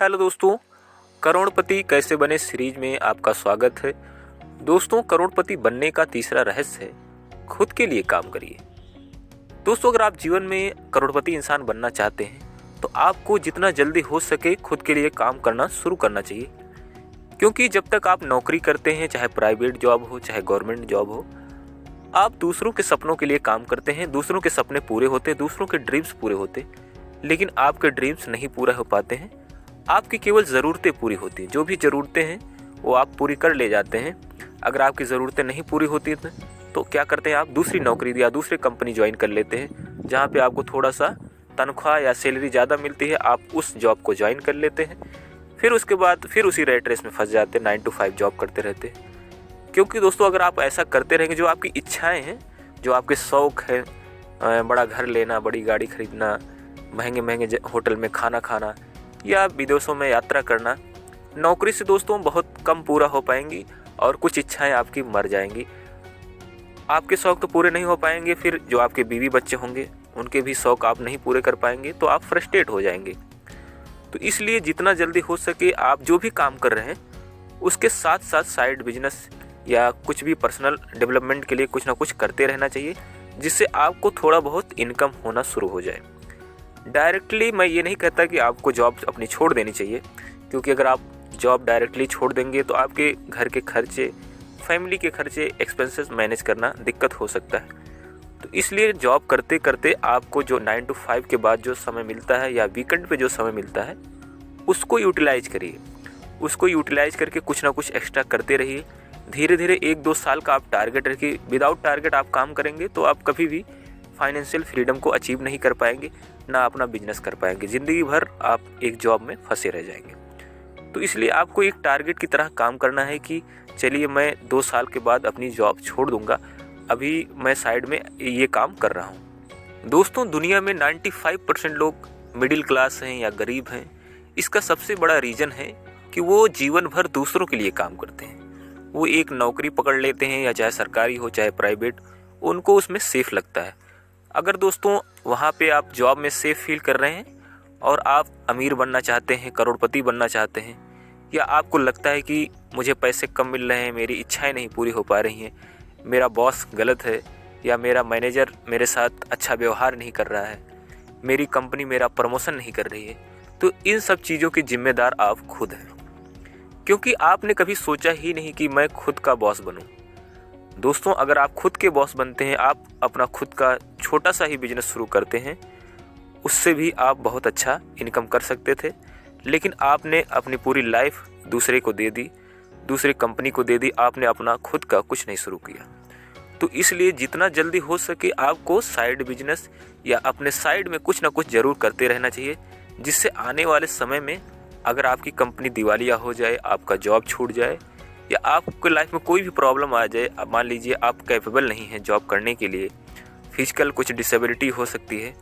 Hello दोस्तों, करोड़पति कैसे बने सीरीज में आपका स्वागत है। दोस्तों, करोड़पति बनने का तीसरा रहस्य है खुद के लिए काम करिए। दोस्तों, अगर आप जीवन में करोड़पति इंसान बनना चाहते हैं तो आपको जितना जल्दी हो सके खुद के लिए काम करना शुरू करना चाहिए। क्योंकि जब तक आप नौकरी करते हैं, चाहे प्राइवेट जॉब हो चाहे गवर्नमेंट जॉब हो, आप दूसरों के सपनों के लिए काम करते हैं। दूसरों के सपने पूरे होते, दूसरों के ड्रीम्स पूरे होते, लेकिन आपके ड्रीम्स नहीं पूरा हो पाते हैं। आपकी केवल ज़रूरतें पूरी होती हैं। जो भी ज़रूरतें हैं वो आप पूरी कर ले जाते हैं। अगर आपकी ज़रूरतें नहीं पूरी होती तो क्या करते हैं, आप दूसरी नौकरी या दूसरी कंपनी ज्वाइन कर लेते हैं जहाँ पे आपको थोड़ा सा तनख्वाह या सैलरी ज़्यादा मिलती है। आप उस जॉब को ज्वाइन कर लेते हैं। फिर उसके बाद फिर उसी रेट रेस में फंस जाते हैं, 9 to 5 जॉब करते रहते हैं। क्योंकि दोस्तों, अगर आप ऐसा करते रहेंगे, जो आपकी इच्छाएँ हैं, जो आपके शौक़ हैं, बड़ा घर लेना, बड़ी गाड़ी खरीदना, महंगे महंगे होटल में खाना खाना या विदेशों में यात्रा करना, नौकरी से दोस्तों बहुत कम पूरा हो पाएंगी और कुछ इच्छाएं आपकी मर जाएंगी। आपके शौक़ तो पूरे नहीं हो पाएंगे। फिर जो आपके बीवी बच्चे होंगे उनके भी शौक़ आप नहीं पूरे कर पाएंगे, तो आप फ्रस्ट्रेट हो जाएंगे। तो इसलिए जितना जल्दी हो सके आप जो भी काम कर रहे हैं उसके साथ साथ साइड बिजनेस या कुछ भी पर्सनल डेवलपमेंट के लिए कुछ ना कुछ करते रहना चाहिए, जिससे आपको थोड़ा बहुत इनकम होना शुरू हो जाए। डायरेक्टली मैं ये नहीं कहता कि आपको जॉब अपनी छोड़ देनी चाहिए, क्योंकि अगर आप जॉब डायरेक्टली छोड़ देंगे तो आपके घर के खर्चे, फैमिली के खर्चे, एक्सपेंसेस मैनेज करना दिक्कत हो सकता है। तो इसलिए जॉब करते करते आपको जो 9 to 5 के बाद जो समय मिलता है या वीकेंड पे जो समय मिलता है उसको यूटिलाइज करिए। उसको यूटिलाइज करके कुछ ना कुछ एक्स्ट्रा करते रहिए। धीरे धीरे 1-2 साल का आप टारगेट रखिए। विदाउट टारगेट आप काम करेंगे तो आप कभी भी फाइनेंशियल फ्रीडम को अचीव नहीं कर पाएंगे, ना अपना बिजनेस कर पाएंगे। ज़िंदगी भर आप एक जॉब में फंसे रह जाएंगे। तो इसलिए आपको एक टारगेट की तरह काम करना है कि चलिए मैं 2 साल के बाद अपनी जॉब छोड़ दूंगा, अभी मैं साइड में ये काम कर रहा हूँ। दोस्तों, दुनिया में 95% लोग मिडिल क्लास हैं या गरीब हैं। इसका सबसे बड़ा रीज़न है कि वो जीवन भर दूसरों के लिए काम करते हैं। वो एक नौकरी पकड़ लेते हैं, या चाहे सरकारी हो चाहे प्राइवेट, उनको उसमें सेफ लगता है। अगर दोस्तों वहाँ पे आप जॉब में सेफ फील कर रहे हैं और आप अमीर बनना चाहते हैं, करोड़पति बनना चाहते हैं, या आपको लगता है कि मुझे पैसे कम मिल रहे हैं, मेरी इच्छाएं नहीं पूरी हो पा रही हैं, मेरा बॉस गलत है, या मेरा मैनेजर मेरे साथ अच्छा व्यवहार नहीं कर रहा है, मेरी कंपनी मेरा प्रमोशन नहीं कर रही है, तो इन सब चीज़ों के जिम्मेदार आप खुद हैं। क्योंकि आपने कभी सोचा ही नहीं कि मैं खुद का बॉस बनूं। दोस्तों, अगर आप खुद के बॉस बनते हैं, आप अपना खुद का छोटा सा ही बिजनेस शुरू करते हैं, उससे भी आप बहुत अच्छा इनकम कर सकते थे। लेकिन आपने अपनी पूरी लाइफ दूसरे को दे दी, दूसरी कंपनी को दे दी, आपने अपना खुद का कुछ नहीं शुरू किया। तो इसलिए जितना जल्दी हो सके आपको साइड बिजनेस या अपने साइड में कुछ ना कुछ ज़रूर करते रहना चाहिए, जिससे आने वाले समय में अगर आपकी कंपनी दिवालिया हो जाए, आपका जॉब छूट जाए, या आपके लाइफ में कोई भी प्रॉब्लम आ जाए, मान लीजिए आप कैपेबल नहीं हैं जॉब करने के लिए, फिजिकल कुछ डिसेबिलिटी हो सकती है,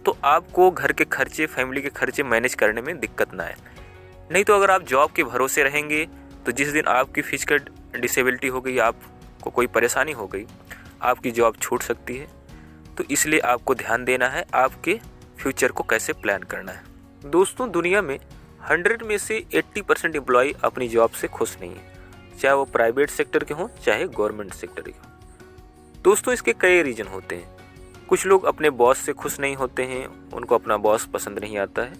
तो आपको घर के खर्चे, फैमिली के खर्चे मैनेज करने में दिक्कत ना आए। नहीं तो अगर आप जॉब के भरोसे रहेंगे तो जिस दिन आपकी फिजिकल डिसेबिलिटी हो गई, आपको कोई परेशानी हो गई, आपकी जॉब छूट सकती है। तो इसलिए आपको ध्यान देना है आपके फ्यूचर को कैसे प्लान करना है। दोस्तों, दुनिया में 100 में से 80% एम्प्लॉय अपनी जॉब से खुश नहीं है, चाहे वो प्राइवेट सेक्टर के हों चाहे गवर्नमेंट सेक्टर के हों। दोस्तों, इसके कई रीज़न होते हैं। कुछ लोग अपने बॉस से खुश नहीं होते हैं, उनको अपना बॉस पसंद नहीं आता है।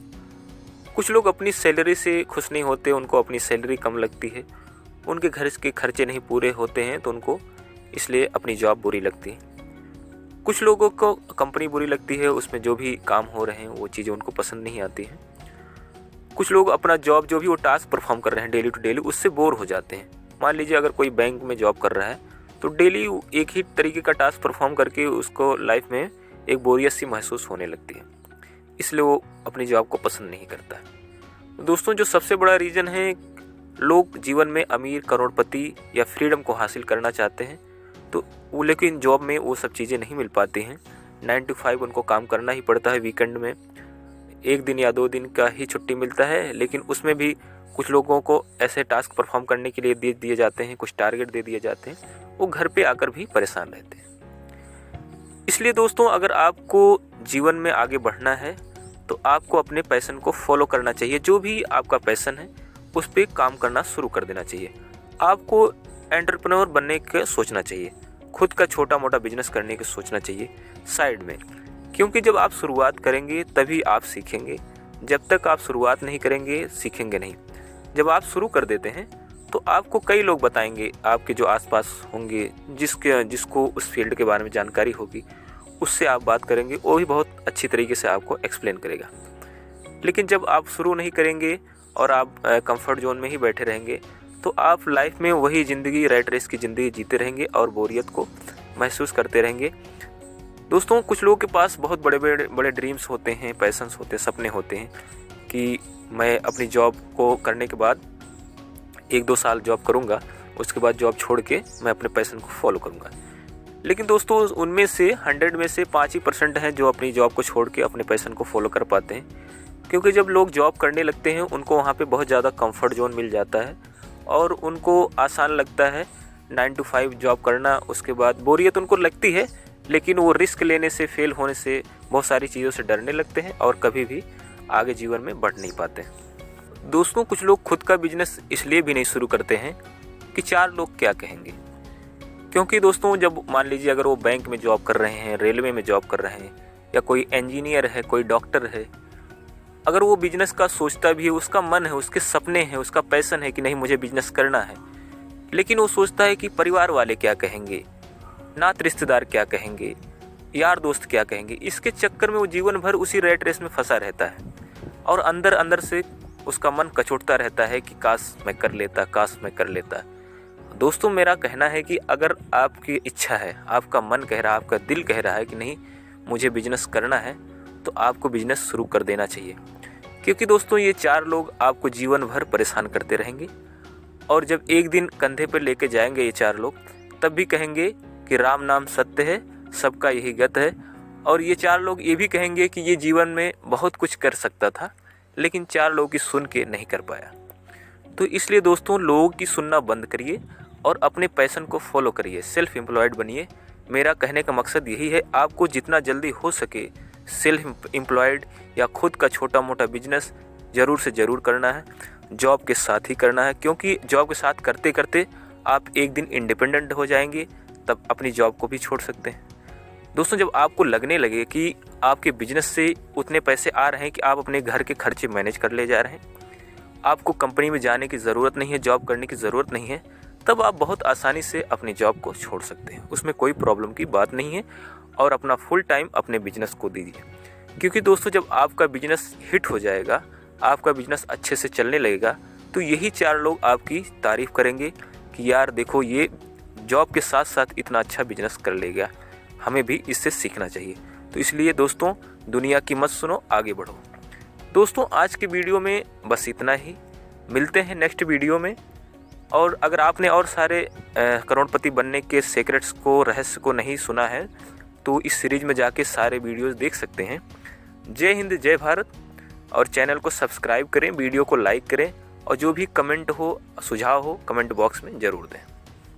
कुछ लोग अपनी सैलरी से खुश नहीं होते, उनको अपनी सैलरी कम लगती है। उनके घर के खर्चे नहीं पूरे होते हैं तो उनको इसलिए अपनी जॉब बुरी लगती है। कुछ लोगों को कंपनी बुरी लगती है, उसमें जो भी काम हो रहे हैं वो चीज़ें उनको पसंद नहीं आती हैं। कुछ लोग अपना जॉब, जो भी वो टास्क परफॉर्म कर रहे हैं डेली टू डेली, उससे बोर हो जाते हैं। मान लीजिए अगर कोई बैंक में जॉब कर रहा है तो डेली एक ही तरीके का टास्क परफॉर्म करके उसको लाइफ में एक बोरियत सी महसूस होने लगती है, इसलिए वो अपनी जॉब को पसंद नहीं करता है। दोस्तों, जो सबसे बड़ा रीज़न है, लोग जीवन में अमीर, करोड़पति या फ्रीडम को हासिल करना चाहते हैं, तो वो लेकिन जॉब में वो सब चीज़ें नहीं मिल पाती हैं। 9 to 5 उनको काम करना ही पड़ता है। वीकेंड में 1 दिन या 2 दिन का ही छुट्टी मिलता है, लेकिन उसमें भी कुछ लोगों को ऐसे टास्क परफॉर्म करने के लिए दे दिए जाते हैं, कुछ टारगेट दे दिए जाते हैं, वो घर पे आकर भी परेशान रहते हैं। इसलिए दोस्तों, अगर आपको जीवन में आगे बढ़ना है तो आपको अपने पैशन को फॉलो करना चाहिए। जो भी आपका पैशन है उस पर काम करना शुरू कर देना चाहिए। आपको एंटरप्रेन्योर बनने का सोचना चाहिए, खुद का छोटा मोटा बिजनेस करने की सोचना चाहिए साइड में, क्योंकि जब आप शुरुआत करेंगे तभी आप सीखेंगे। जब तक आप शुरुआत नहीं करेंगे सीखेंगे नहीं। जब आप शुरू कर देते हैं तो आपको कई लोग बताएंगे, आपके जो आसपास होंगे, जिसको उस फील्ड के बारे में जानकारी होगी, उससे आप बात करेंगे, वो भी बहुत अच्छी तरीके से आपको एक्सप्लेन करेगा। लेकिन जब आप शुरू नहीं करेंगे और आप कंफर्ट जोन में ही बैठे रहेंगे तो आप लाइफ में वही ज़िंदगी, रैट रेस की ज़िंदगी जीते रहेंगे और बोरियत को महसूस करते रहेंगे। दोस्तों, कुछ लोगों के पास बहुत बड़े बड़े ड्रीम्स होते हैं, पैशंस होते हैं, सपने होते हैं कि मैं अपनी जॉब को करने के बाद 1-2 साल जॉब करूंगा, उसके बाद जॉब छोड़ के मैं अपने पैशन को फॉलो करूंगा। लेकिन दोस्तों, उनमें से 100 में से 5% हैं जो अपनी जॉब को छोड़ के अपने पैशन को फॉलो कर पाते हैं। क्योंकि जब लोग जॉब करने लगते हैं उनको वहाँ पे बहुत ज़्यादा कंफर्ट जोन मिल जाता है और उनको आसान लगता है 9 to 5 जॉब करना। उसके बाद बोरियत उनको लगती है, लेकिन वो रिस्क लेने से, फेल होने से, बहुत सारी चीज़ों से डरने लगते हैं और कभी भी आगे जीवन में बढ़ नहीं पाते। दोस्तों, कुछ लोग खुद का बिजनेस इसलिए भी नहीं शुरू करते हैं कि 4 लोग क्या कहेंगे। क्योंकि दोस्तों, जब मान लीजिए अगर वो बैंक में जॉब कर रहे हैं, रेलवे में जॉब कर रहे हैं, या कोई इंजीनियर है, कोई डॉक्टर है, अगर वो बिजनेस का सोचता भी है, उसका मन है, उसके सपने हैं, उसका पैशन है कि नहीं मुझे बिजनेस करना है, लेकिन वो सोचता है कि परिवार वाले क्या कहेंगे, नात रिश्तेदार क्या कहेंगे, यार दोस्त क्या कहेंगे, इसके चक्कर में वो जीवन भर उसी रैट रेस में फंसा रहता है और अंदर अंदर से उसका मन कचोटता रहता है कि काश मैं कर लेता, काश मैं कर लेता। दोस्तों, मेरा कहना है कि अगर आपकी इच्छा है, आपका मन कह रहा है, आपका दिल कह रहा है कि नहीं मुझे बिजनेस करना है, तो आपको बिजनेस शुरू कर देना चाहिए। क्योंकि दोस्तों, ये 4 लोग आपको जीवन भर परेशान करते रहेंगे और जब एक दिन कंधे पर लेके जाएंगे ये 4 लोग, तब भी कहेंगे कि राम नाम सत्य है, सबका यही गत है। और ये 4 लोग ये भी कहेंगे कि ये जीवन में बहुत कुछ कर सकता था, लेकिन 4 लोगों की सुन के नहीं कर पाया। तो इसलिए दोस्तों, लोगों की सुनना बंद करिए और अपने पैशन को फॉलो करिए, सेल्फ एम्प्लॉयड बनिए। मेरा कहने का मकसद यही है, आपको जितना जल्दी हो सके सेल्फ एम्प्लॉयड या खुद का छोटा मोटा बिजनेस ज़रूर से ज़रूर करना है, जॉब के साथ ही करना है। क्योंकि जॉब के साथ करते करते आप एक दिन इंडिपेंडेंट हो जाएंगे, तब अपनी जॉब को भी छोड़ सकते हैं। दोस्तों, जब आपको लगने लगे कि आपके बिजनेस से उतने पैसे आ रहे हैं कि आप अपने घर के खर्चे मैनेज कर ले जा रहे हैं, आपको कंपनी में जाने की ज़रूरत नहीं है, जॉब करने की ज़रूरत नहीं है, तब आप बहुत आसानी से अपनी जॉब को छोड़ सकते हैं। उसमें कोई प्रॉब्लम की बात नहीं है और अपना फुल टाइम अपने बिजनेस को दीजिए। क्योंकि दोस्तों, जब आपका बिजनेस हिट हो जाएगा, आपका बिजनेस अच्छे से चलने लगेगा, तो यही 4 लोग आपकी तारीफ़ करेंगे कि यार देखो, ये जॉब के साथ साथ इतना अच्छा बिजनेस कर लेगा, हमें भी इससे सीखना चाहिए। तो इसलिए दोस्तों, दुनिया की मत सुनो, आगे बढ़ो। दोस्तों, आज के वीडियो में बस इतना ही। मिलते हैं नेक्स्ट वीडियो में। और अगर आपने और सारे करोड़पति बनने के सीक्रेट्स को, रहस्य को नहीं सुना है, तो इस सीरीज में जाके सारे वीडियोस देख सकते हैं। जय हिंद, जय भारत। और चैनल को सब्सक्राइब करें, वीडियो को लाइक करें और जो भी कमेंट हो, सुझाव हो, कमेंट बॉक्स में ज़रूर दें।